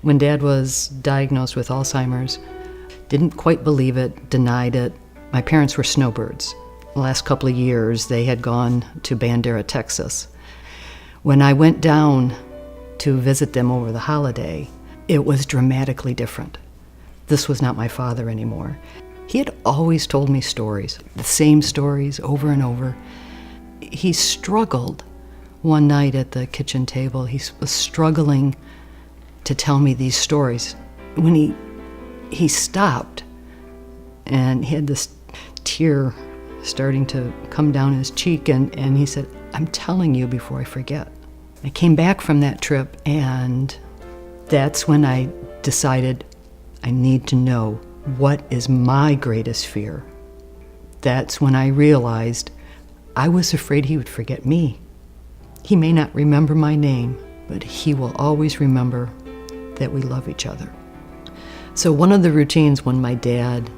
When Dad was diagnosed with Alzheimer's, didn't quite believe it, denied it. My parents were snowbirds. The last couple of years, they had gone to Bandera, Texas. When I went down to visit them over the holiday, it was dramatically different. This was not my father anymore. He had always told me stories, the same stories over and over. He struggled one night at the kitchen table. He was struggling to tell me these stories. When he stopped, and he had this tear starting to come down his cheek, and he said, "I'm telling you before I forget." I came back from that trip, and that's when I decided I need to know what is my greatest fear. That's when I realized I was afraid he would forget me. He may not remember my name, but he will always remember that we love each other. So one of the routines when my dad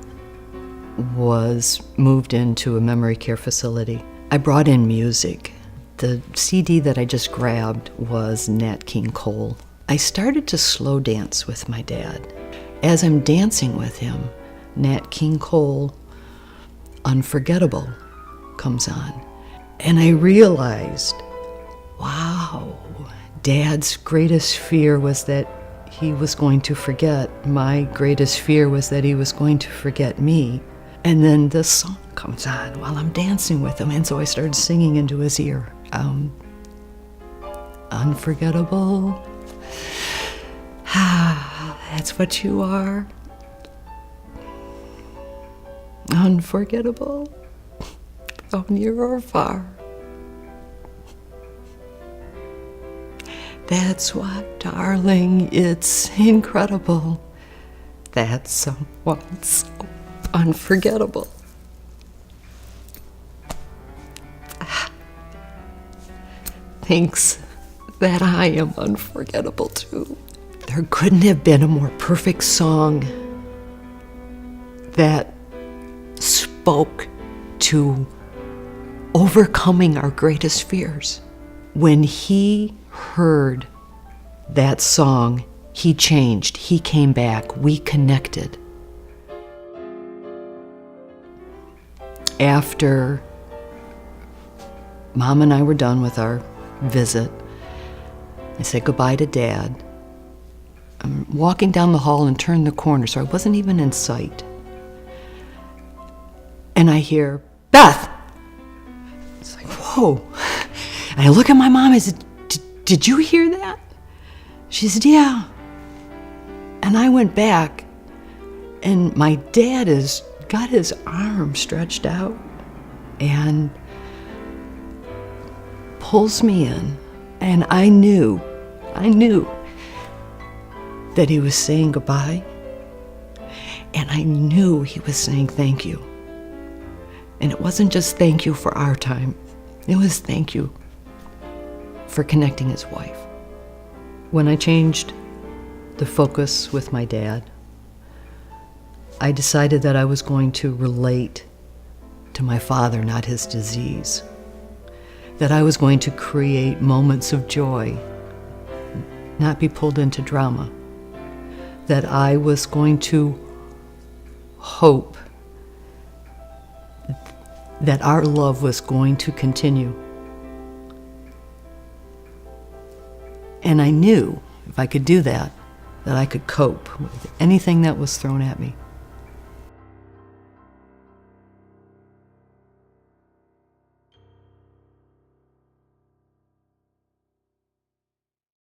was moved into a memory care facility, I brought in music. The CD that I just grabbed was Nat King Cole. I started to slow dance with my dad. As I'm dancing with him, Nat King Cole, Unforgettable, comes on. And I realized, wow, Dad's greatest fear was that he was going to forget. My greatest fear was that he was going to forget me. And then this song comes on while I'm dancing with him, and so I started singing into his ear. Unforgettable. That's what you are. Unforgettable. Oh, near or far. That's what, darling, it's incredible. That's someone so unforgettable. Thinks that I am unforgettable too. There couldn't have been a more perfect song that spoke to overcoming our greatest fears. When he heard that song, he changed, he came back, we connected. After Mom and I were done with our visit, I said goodbye to Dad. I'm walking down the hall and turned the corner, so I wasn't even in sight. And I hear, "Beth!" It's like, whoa. And I look at my mom, I said, "Did you hear that?" She said, "Yeah." And I went back, and my dad has got his arm stretched out and pulls me in. And I knew that he was saying goodbye, and I knew he was saying thank you. And it wasn't just thank you for our time, it was thank you for connecting his wife. When I changed the focus with my dad, I decided that I was going to relate to my father, not his disease. That I was going to create moments of joy, not be pulled into drama. That I was going to hope that our love was going to continue. And I knew if I could do that, that I could cope with anything that was thrown at me.